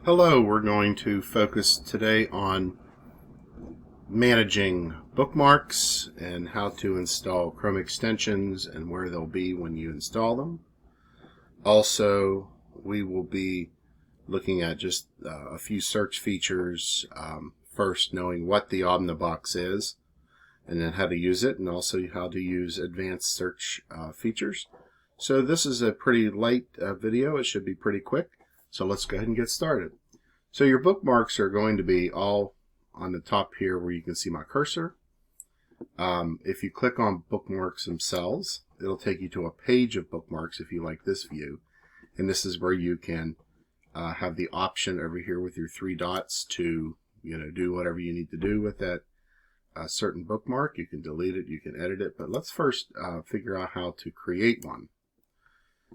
Hello, we're going to focus today on managing bookmarks and how to install Chrome extensions and where they'll be when you install them. Also, we will be looking at just a few search features, first knowing what the Omnibox is and then how to use it, and also how to use advanced search features. So this is a pretty light video. It should be pretty quick. So let's go ahead and get started. So your bookmarks are going to be all on the top here where you can see my cursor. If you click on bookmarks themselves, it'll take you to a page of bookmarks if you like this view. And this is where you can have the option over here with your three dots to do whatever you need to do with that certain bookmark. You can delete it, you can edit it, but let's first figure out how to create one.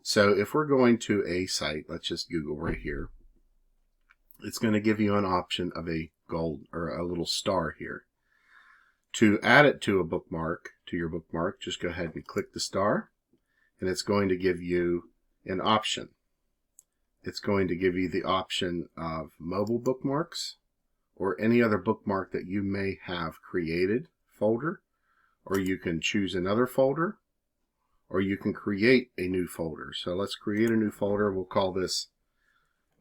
So if we're going to a site, let's just Google right here, it's going to give you an option of a gold or a little star here. To add it to a bookmark, to your bookmark, just go ahead and click the star, and it's going to give you an option. It's going to give you the option of mobile bookmarks or any other bookmark that you may have created folder, or you can choose another folder, or you can create a new folder. So let's create a new folder. We'll call this,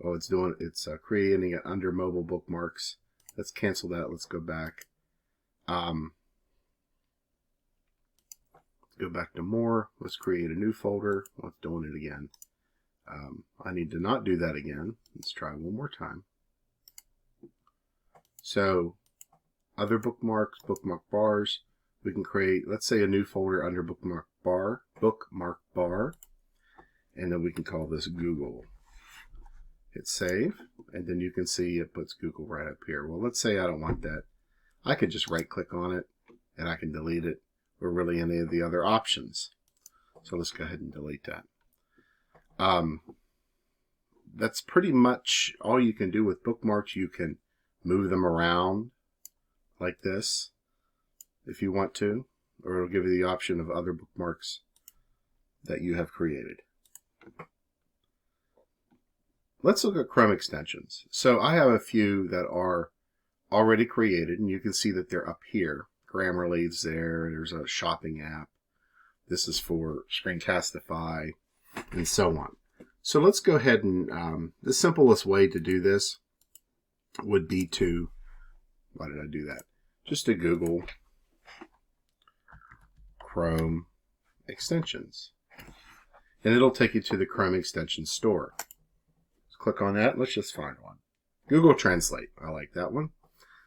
it's creating it under mobile bookmarks. Let's cancel that. Let's go back. Let's go back to more. Let's create a new folder. Let's doing it again. I need to not do that again. Let's try one more time. So other bookmarks, bookmark bars, we can create, let's say, a new folder under bookmark bar, and then we can call this Google. Hit save, and then you can see it puts Google right up here. Well, let's say I don't want that. I could just right click on it and I can delete it, or really any of the other options. So let's go ahead and delete that. That's pretty much all you can do with bookmarks. You can move them around like this if you want to, or it'll give you the option of other bookmarks that you have created. Let's look at Chrome extensions. So I have a few that are already created, and you can see that they're up here. Grammarly's there. There's a shopping app. This is for Screencastify, and so on. So let's go ahead and the simplest way to do this would be to, why did I do that? Just to Google Chrome extensions, and it'll take you to the Chrome extension store. Let's click on that. Let's just find one. Google Translate. I like that one.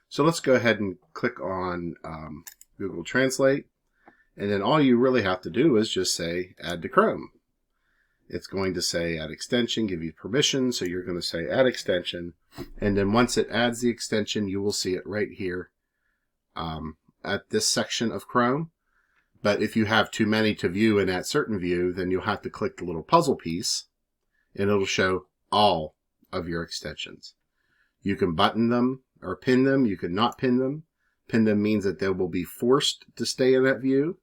So let's go ahead and click on Google Translate, and then all you really have to do is just say add to Chrome. It's going to say add extension, give you permission, so you're going to say add extension, and then once it adds the extension, you will see it right here at this section of Chrome. But if you have too many to view in that certain view, then you'll have to click the little puzzle piece, and it'll show all of your extensions. You can button them or pin them. You can not pin them. Pin them means that they will be forced to stay in that view.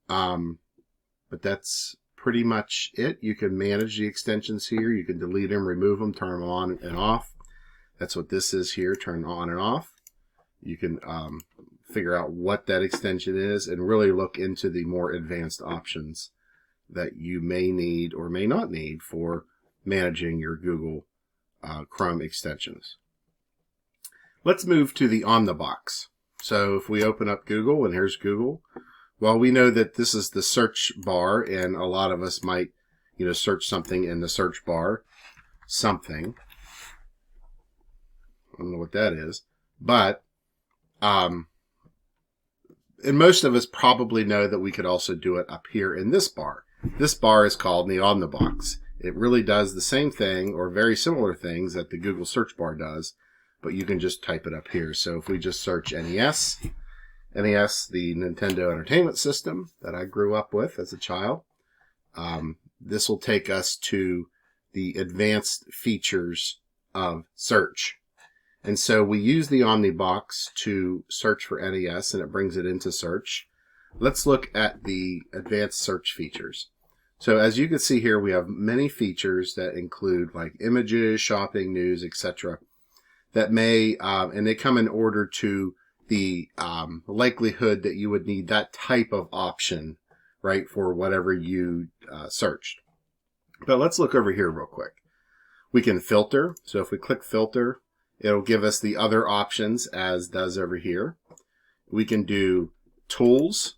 But that's pretty much it. You can manage the extensions here. You can delete them, remove them, turn them on and off. That's what this is here, turn on and off. You can figure out what that extension is and really look into the more advanced options that you may need or may not need for managing your Google Chrome extensions. Let's move to the Omnibox. So if we open up Google, and here's Google, well, we know that this is the search bar, and a lot of us might, search something in the search bar, something. I don't know what that is, but and most of us probably know that we could also do it up here in this bar. This bar is called the Omnibox. It really does the same thing or very similar things that the Google search bar does, but you can just type it up here. So if we just search NES, the Nintendo Entertainment System that I grew up with as a child, this will take us to the advanced features of search. And so we use the Omnibox to search for NES, and it brings it into search. Let's look at the advanced search features. So as you can see here, we have many features that include like images, shopping, news, etc. that may, and they come in order to the likelihood that you would need that type of option, right, for whatever you searched. But let's look over here real quick. We can filter. So if we click filter, it'll give us the other options as does over here. We can do tools.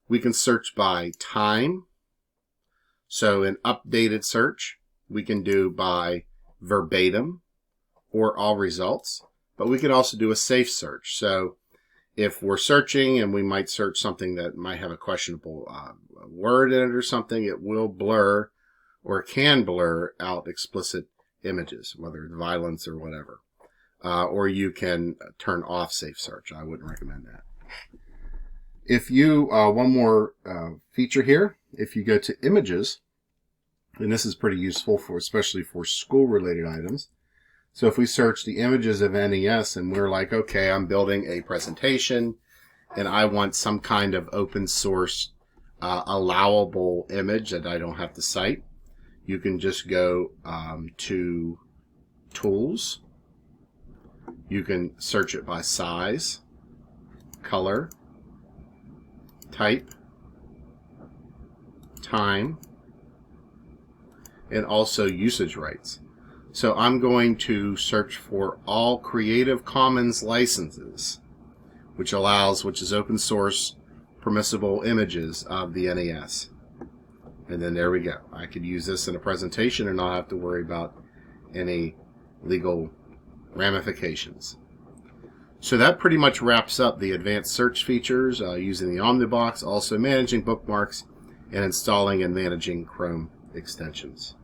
We can search by time. So an updated search we can do by verbatim or all results, but we can also do a safe search. So if we're searching and we might search something that might have a questionable word in it or something, it will blur or can blur out explicit images, whether it's violence or whatever. Or you can turn off safe search. I wouldn't recommend that. If you, one more feature here, if you go to images, and this is pretty useful for, especially for school related items. So if we search the images of NES and we're like, okay, I'm building a presentation and I want some kind of open source allowable image that I don't have to cite, you can just go to tools. You can search it by size, color, type, time, and also usage rights. So I'm going to search for all Creative Commons licenses, which is open source permissible images of the NES. And then there we go. I could use this in a presentation and not have to worry about any legal ramifications. So that pretty much wraps up the advanced search features using the Omnibox, also managing bookmarks and installing and managing Chrome extensions.